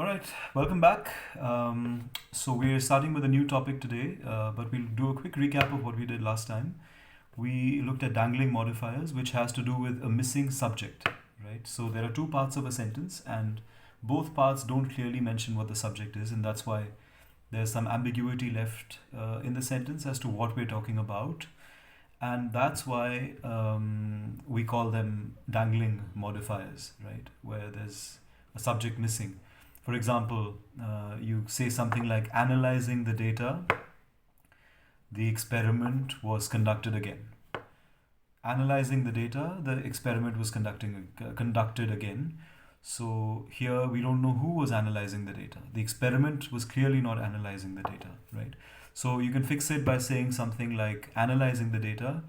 All right, welcome back. So we're starting with a new topic today, but we'll do a quick recap of what we did last time. We looked at dangling modifiers, which has to do with a missing subject, right? So there are two parts of a sentence, and both parts don't clearly mention what the subject is, and that's why there's some ambiguity left in the sentence as to what we're talking about, and that's why we call them dangling modifiers, right? Where there's a subject missing. For example, you say something like analyzing the data, the experiment was conducted again. Analyzing the data, the experiment was conducted again. So here we don't know who was analyzing the data. The experiment was clearly not analyzing the data, right? So you can fix it by saying something like analyzing the data,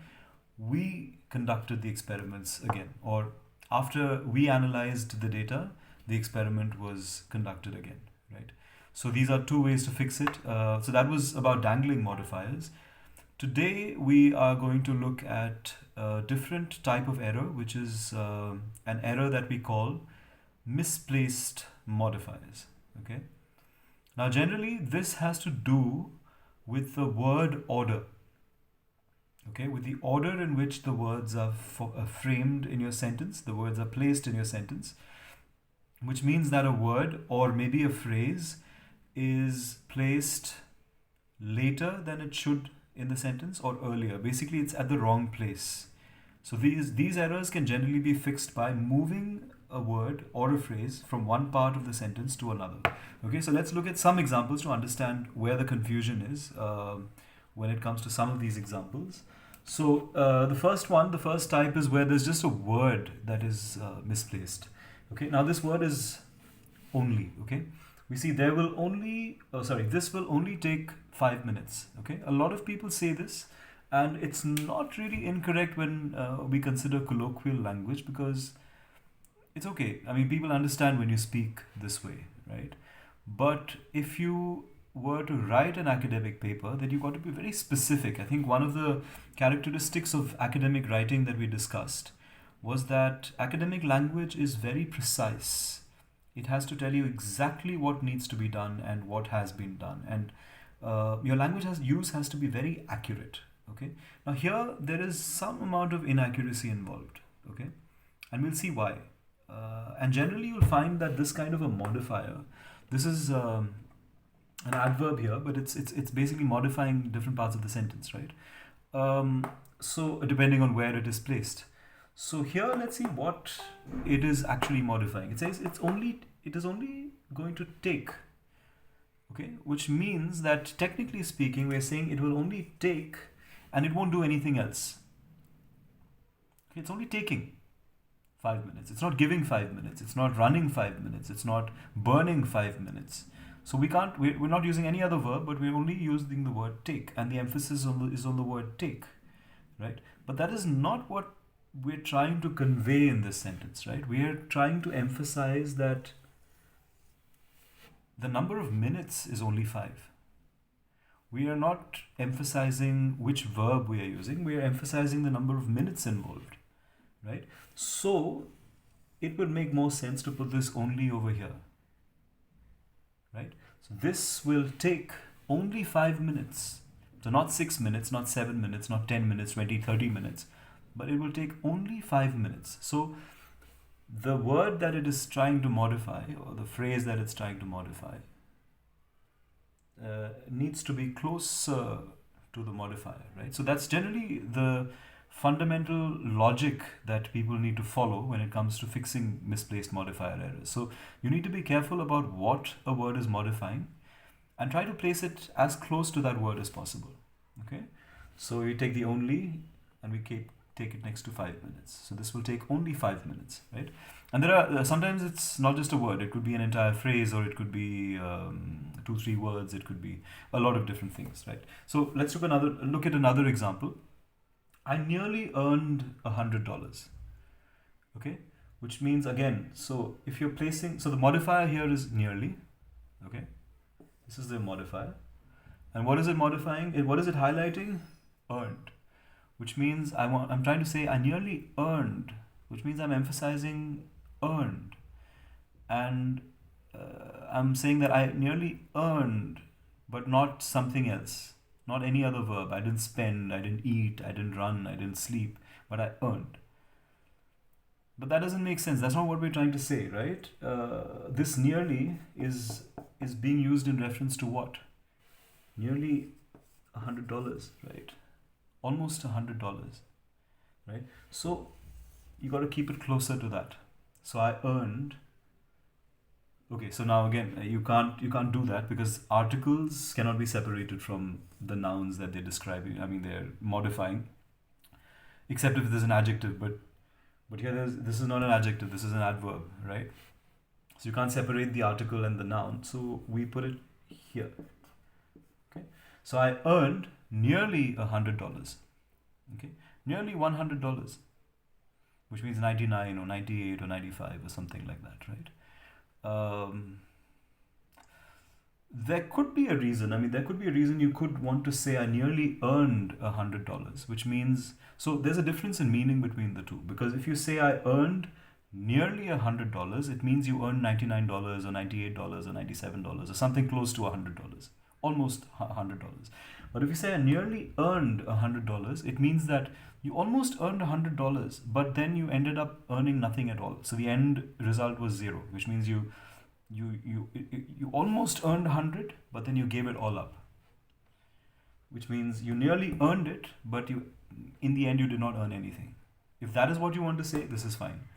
we conducted the experiments again, or after we analyzed the data, the experiment was conducted again, right? So these are two ways to fix it. So that was about dangling modifiers. Today we are going to look at a different type of error, which is an error that we call misplaced modifiers. Okay. Now generally this has to do with the word order. Okay, with the order in which the words are framed in your sentence, the words are placed in your sentence, which means that a word or maybe a phrase is placed later than it should in the sentence or earlier. Basically, it's at the wrong place. So these errors can generally be fixed by moving a word or a phrase from one part of the sentence to another. Okay, so let's look at some examples to understand where the confusion is when it comes to some of these examples. So the first type is where there's just a word that is misplaced. Okay, now this word is only. Okay, we see there will only, this will only take 5 minutes. Okay, a lot of people say this, and it's not really incorrect when we consider colloquial language, because it's okay. I mean, people understand when you speak this way, right? But if you were to write an academic paper, then you've got to be very specific. I think one of the characteristics of academic writing that we discussed was that academic language is very precise. It has to tell you exactly what needs to be done and what has been done, and your language has to be very accurate. Okay. Now here there is some amount of inaccuracy involved. Okay, and we'll see why. And generally you'll find that this kind of a modifier, this is an adverb here, but it's basically modifying different parts of the sentence, right? So depending on where it is placed. So here let's see what it is actually modifying. It says it is only going to take. Okay, which means that technically speaking, we're saying it will only take and it won't do anything else. Okay, it's only taking 5 minutes. It's not giving 5 minutes. It's not running 5 minutes. It's not burning 5 minutes. So we're not using any other verb, but we're only using the word take, and the emphasis is on the word take, right? But that is not what we're trying to convey in this sentence, right? We are trying to emphasize that the number of minutes is only 5. We are not emphasizing which verb we are using. We are emphasizing the number of minutes involved, right? So it would make more sense to put this only over here, right? So this will take only 5 minutes. So not 6 minutes, not 7 minutes, not 10 minutes, 20, 30 minutes, but it will take only 5 minutes. So the word that it is trying to modify, or the phrase that it's trying to modify, needs to be closer to the modifier, right? So that's generally the fundamental logic that people need to follow when it comes to fixing misplaced modifier errors. So you need to be careful about what a word is modifying and try to place it as close to that word as possible. Okay, so we take the only and we take it next to 5 minutes. So this will take only 5 minutes, right? And there are sometimes it's not just a word. It could be an entire phrase, or it could be 2-3 words. It could be a lot of different things, right? So let's look at another example. I nearly earned $100. Okay, which means again, so if you're placing, so the modifier here is nearly. Okay, this is the modifier, and what is it modifying? What is it highlighting? Earned, which means I'm trying to say I nearly earned, which means I'm emphasizing earned, and I'm saying that I nearly earned, but not something else, not any other verb. I didn't spend, I didn't eat, I didn't run, I didn't sleep, but I earned. But that doesn't make sense. That's not what we're trying to say, right? This nearly is being used in reference to what? Nearly $100, right? Almost $100, right? So you got to keep it closer to that. So I earned. Okay, so now again, you can't do that because articles cannot be separated from the nouns that they're describing. I mean, they're modifying, except if there's an adjective. But here this is not an adjective. This is an adverb, right? So you can't separate the article and the noun. So we put it here. Okay. So I earned nearly $100. Okay, nearly $100, which means 99 or 98 or 95 or something like that, right? There could be a reason. I mean, there could be a reason you could want to say I nearly earned $100, which means, so there's a difference in meaning between the two. Because if you say I earned nearly $100, it means you earned $99 or $98 or $97 or something close to $100, almost $100. But if you say I nearly earned $100, it means that you almost earned $100, but then you ended up earning nothing at all. So the end result was zero, which means you almost earned 100, but then you gave it all up. Which means you nearly earned it, but in the end you did not earn anything. If that is what you want to say, this is fine.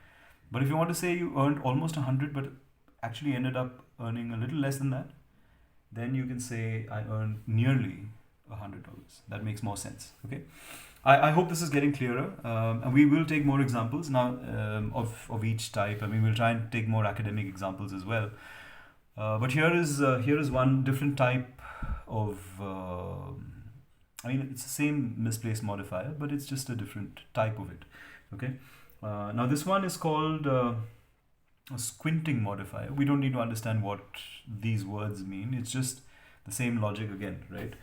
But if you want to say you earned almost 100, but actually ended up earning a little less than that, then you can say I earned nearly $100. That makes more sense. Okay. I hope this is getting clearer, and we will take more examples now of each type. I mean, we'll try and take more academic examples as well. But here is one different type of. I mean, it's the same misplaced modifier, but it's just a different type of it. Okay. Now this one is called a squinting modifier. We don't need to understand what these words mean. It's just the same logic again, right?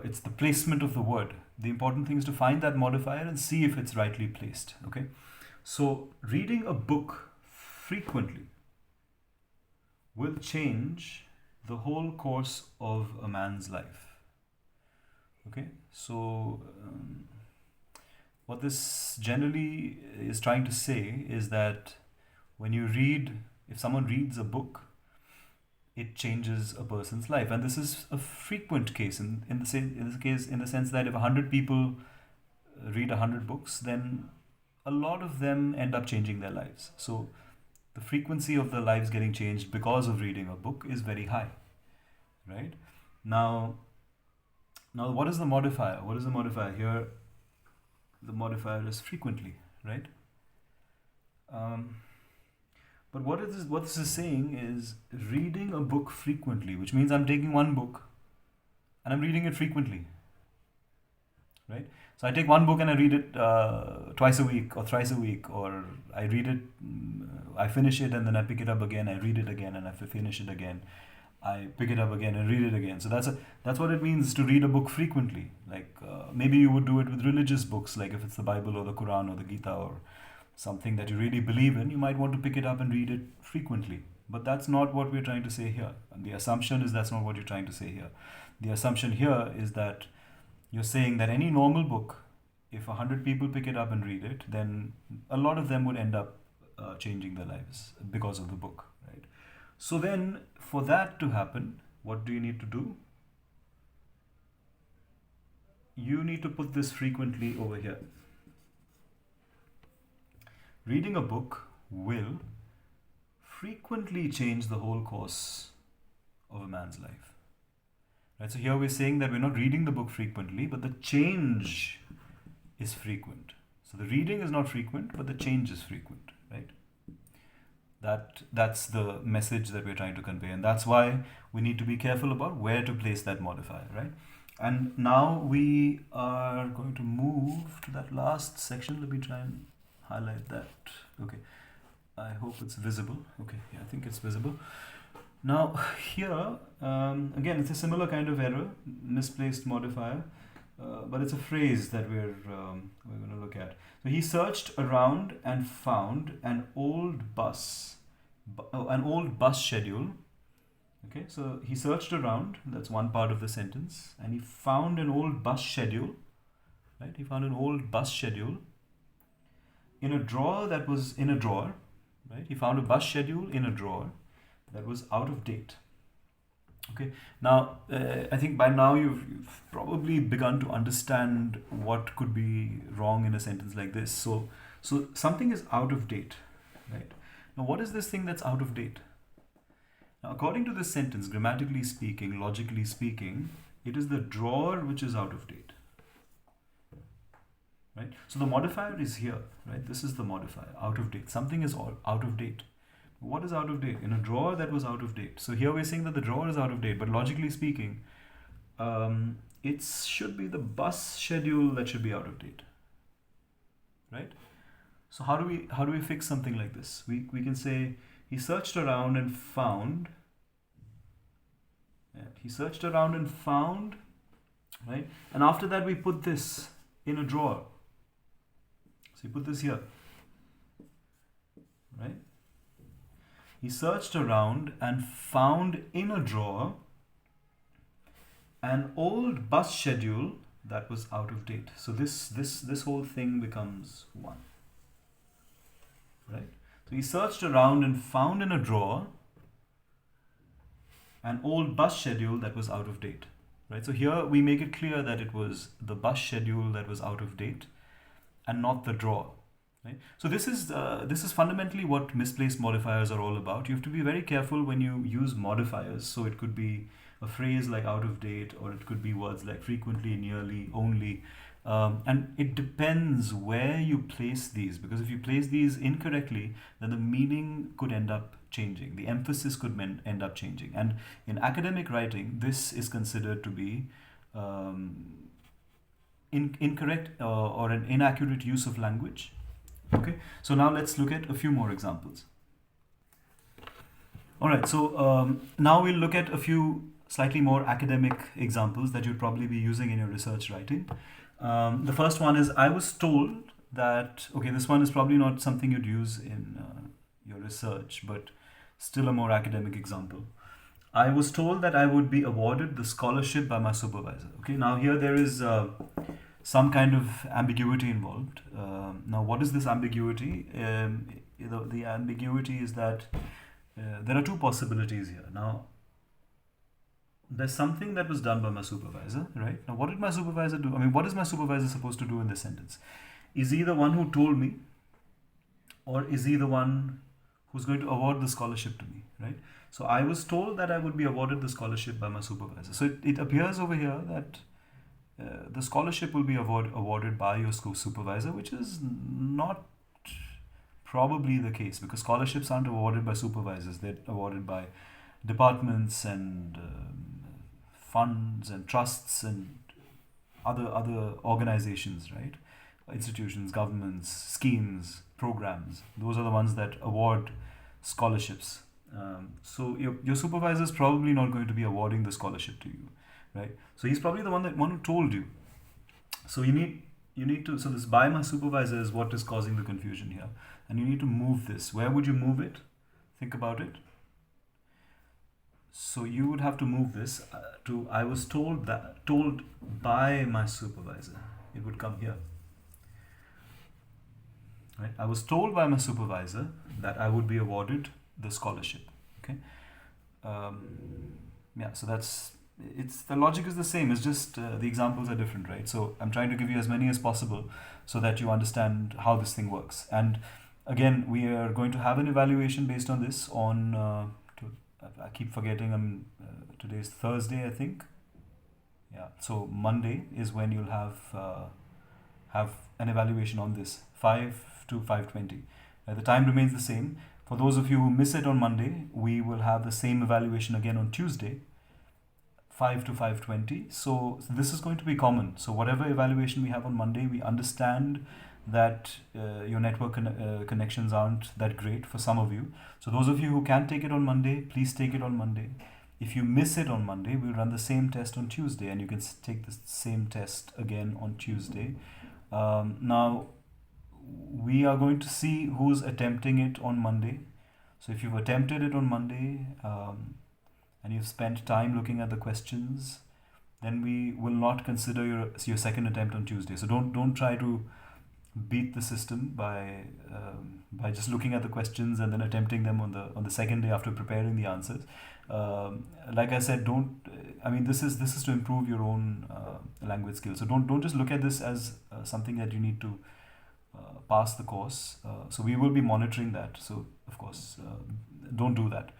It's the placement of the word. The important thing is to find that modifier and see if it's rightly placed. Okay, so reading a book frequently will change the whole course of a man's life. Okay, so what this generally is trying to say is that if someone reads a book, it changes a person's life. And this is a frequent case in the sense that if 100 people read 100 books, then a lot of them end up changing their lives. So the frequency of their lives getting changed because of reading a book is very high, right? Now what is the modifier? What is the modifier here? The modifier is frequently, right? But what this is saying is reading a book frequently, which means I'm taking one book and I'm reading it frequently, right? So I take one book and I read it twice a week or thrice a week, or I read it, I finish it and then I pick it up again, I read it again and I finish it again, I pick it up again and read it again. So that's what it means to read a book frequently. Like maybe you would do it with religious books, like if it's the Bible or the Quran or the Gita or something that you really believe in, you might want to pick it up and read it frequently. But that's not what we're trying to say here. And the assumption is that's not what you're trying to say here. The assumption here is that you're saying that any normal book, if 100 people pick it up and read it, then a lot of them would end up changing their lives because of the book, right? So then, for that to happen, what do you need to do? You need to put this frequently over here. Reading a book will frequently change the whole course of a man's life. Right? So here we're saying that we're not reading the book frequently, but the change is frequent. So the reading is not frequent, but the change is frequent, right? That's the message that we're trying to convey, and that's why we need to be careful about where to place that modifier, right? And now we are going to move to that last section. Let me try and highlight that. Okay, I hope it's visible. Okay, yeah, I think it's visible. Now here, again, it's a similar kind of error, misplaced modifier, but it's a phrase that we're going to look at. So he searched around and found an old bus an old bus schedule. Okay, so he searched around, that's one part of the sentence, and he found an old bus schedule, right? He found an old bus schedule in a drawer that was in a drawer, right? He found a bus schedule in a drawer that was out of date. Okay, now I think by now you've probably begun to understand what could be wrong in a sentence like this. So something is out of date, right? Now, what is this thing that's out of date? Now, according to this sentence, grammatically speaking, logically speaking, it is the drawer which is out of date, right? So the modifier is here, right? This is the modifier, out of date. Something is out of date. What is out of date? In a drawer that was out of date. So here we're saying that the drawer is out of date, but logically speaking, it should be the bus schedule that should be out of date, right? So how do we fix something like this? We can say he searched around and found. Yeah, he searched around and found, right? And after that we put this in a drawer. So you put this here, right? He searched around and found in a drawer an old bus schedule that was out of date. So this whole thing becomes one, right? So he searched around and found in a drawer an old bus schedule that was out of date, right? So here we make it clear that it was the bus schedule that was out of date and not the drawer, right? So this is fundamentally what misplaced modifiers are all about. You have to be very careful when you use modifiers. So it could be a phrase like out of date, or it could be words like frequently, nearly, only. And it depends where you place these, because if you place these incorrectly, then the meaning could end up changing. The emphasis could end up changing. And in academic writing, this is considered to be incorrect or an inaccurate use of language. Okay, so now let's look at a few more examples. All right, so now we'll look at a few slightly more academic examples that you'd probably be using in your research writing. The first one is, I was told that, okay, this one is probably not something you'd use in your research, but still a more academic example. I was told that I would be awarded the scholarship by my supervisor. Okay, now here there is some kind of ambiguity involved. Now, what is this ambiguity? The ambiguity is that there are two possibilities here. Now, there's something that was done by my supervisor, right? Now, what did my supervisor do? I mean, what is my supervisor supposed to do in this sentence? Is he the one who told me, or is he the one who's going to award the scholarship to me, right? So I was told that I would be awarded the scholarship by my supervisor. So it appears over here that the scholarship will be awarded by your school supervisor, which is not probably the case, because scholarships aren't awarded by supervisors. They're awarded by departments and funds and trusts and other organizations, right? Institutions, governments, schemes, programs. Those are the ones that award scholarships. So your supervisor is probably not going to be awarding the scholarship to you, right? So he's probably the one who told you. So you need to, so this by my supervisor is what is causing the confusion here. And you need to move this. Where would you move it? Think about it. So you would have to move this to I was told by my supervisor. It would come here. Right? I was told by my supervisor that I would be awarded the scholarship. Okay. Yeah. So the logic is the same. It's just the examples are different, right? So I'm trying to give you as many as possible so that you understand how this thing works. And again, we are going to have an evaluation based on this on. I keep forgetting. Today's Thursday, I think. Yeah. So Monday is when you'll have an evaluation on this, 5 to 5:20. The time remains the same. For those of you who miss it on Monday, we will have the same evaluation again on Tuesday, 5 to 5:20. So this is going to be common. So whatever evaluation we have on Monday, we understand that your network connections aren't that great for some of you. So those of you who can take it on Monday, please take it on Monday. If you miss it on Monday, we'll run the same test on Tuesday, and you can take the same test again on Tuesday. Now, we are going to see who's attempting it on Monday. So if you've attempted it on Monday and you've spent time looking at the questions, then we will not consider your second attempt on Tuesday. So don't try to beat the system by just looking at the questions and then attempting them on the second day after preparing the answers. Like I said, don't. I mean, this is to improve your own language skills. So don't just look at this as something that you need to pass the course. So we will be monitoring that. So of course, don't do that.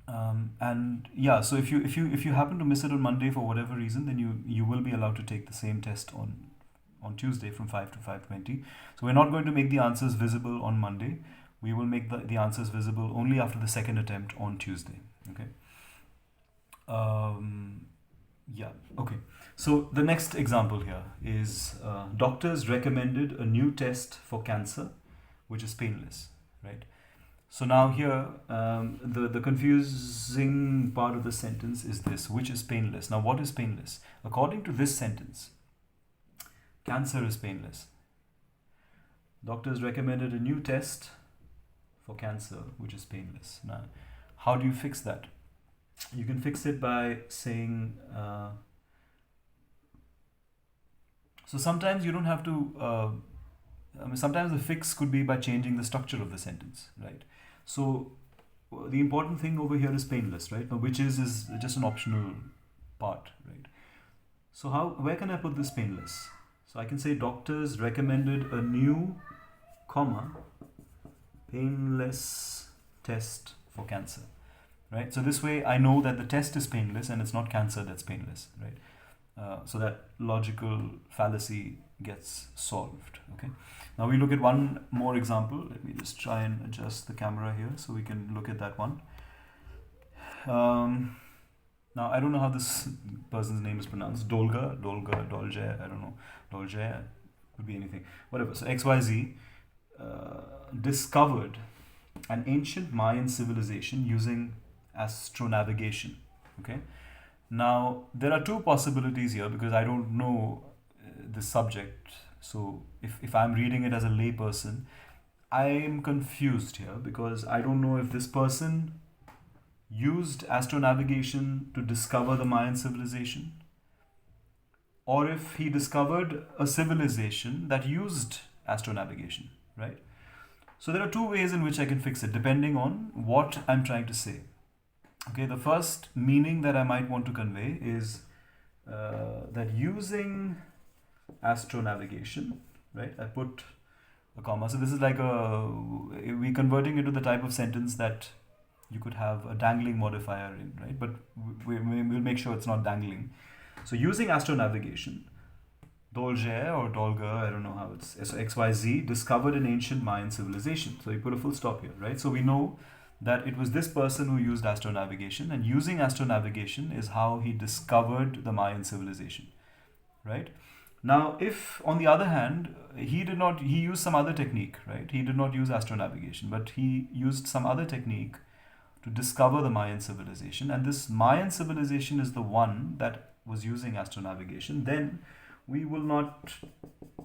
And yeah, so if you happen to miss it on Monday for whatever reason, then you will be allowed to take the same test on Tuesday from 5 to 5:20. So we're not going to make the answers visible on Monday. We will make the answers visible only after the second attempt on Tuesday. Okay. Yeah. Okay. So the next example here is doctors recommended a new test for cancer, which is painless, right? So now here, the confusing part of the sentence is this, which is painless. Now, what is painless? According to this sentence, cancer is painless. Doctors recommended a new test for cancer, which is painless. Now, how do you fix that? You can fix it by saying, so sometimes you don't have to, sometimes the fix could be by changing the structure of the sentence, right? So the important thing over here is painless, right? Now, which is just an optional part, right? So where can I put this painless? So I can say doctors recommended a new, comma, painless test for cancer, right? So this way I know that the test is painless and it's not cancer that's painless, right? So that logical fallacy gets solved, okay? Now we look at one more example. Let me just try and adjust the camera here so we can look at that one. Now I don't know how this person's name is pronounced. Dolge, I don't know. Dolge, could be anything. Whatever. So XYZ discovered an ancient Mayan civilization using astronavigation. Okay. Now there are two possibilities here because I don't know the subject. So if I'm reading it as a layperson, I'm confused here because I don't know if this person used astronavigation to discover the Mayan civilization, or if he discovered a civilization that used astronavigation, right? So there are two ways in which I can fix it depending on what I'm trying to say. Okay, the first meaning that I might want to convey is that using astronavigation, right? I put a comma. So this is like we're converting it to the type of sentence that you could have a dangling modifier in, right? But we'll make sure it's not dangling. So using astronavigation, Dolge or Dolga, I don't know how it's, so XYZ discovered an ancient Mayan civilization. So you put a full stop here, right? So we know that it was this person who used astronavigation, and using astronavigation is how he discovered the Mayan civilization, right? Now, if on the other hand, he used some other technique, right? He did not use astronavigation, but he used some other technique to discover the Mayan civilization, and this Mayan civilization is the one that was using astronavigation, then we will not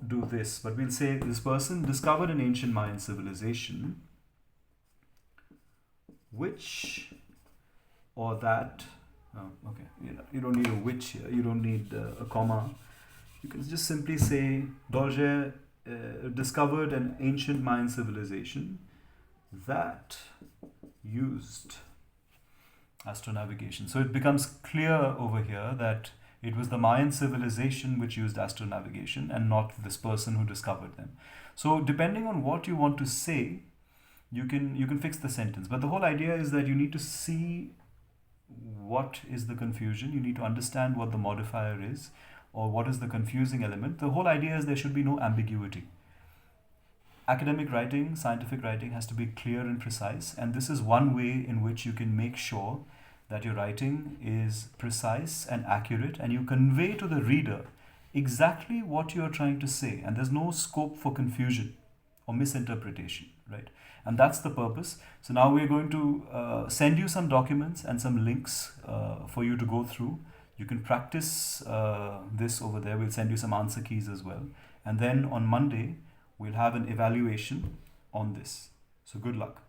do this, but we'll say this person discovered an ancient Mayan civilization, which or that, okay, you don't need a which here, you don't need a comma. You can just simply say Dolge discovered an ancient Mayan civilization that used astronavigation. So it becomes clear over here that it was the Mayan civilization which used astronavigation and not this person who discovered them. So depending on what you want to say, you can fix the sentence. But the whole idea is that you need to see what is the confusion. You need to understand what the modifier is or what is the confusing element. The whole idea is there should be no ambiguity. Academic writing, scientific writing has to be clear and precise, and this is one way in which you can make sure that your writing is precise and accurate and you convey to the reader exactly what you are trying to say, and there's no scope for confusion or misinterpretation, right? And that's the purpose. So now we're going to send you some documents and some links for you to go through. You can practice this over there. We'll send you some answer keys as well. And then on Monday, we'll have an evaluation on this. So good luck.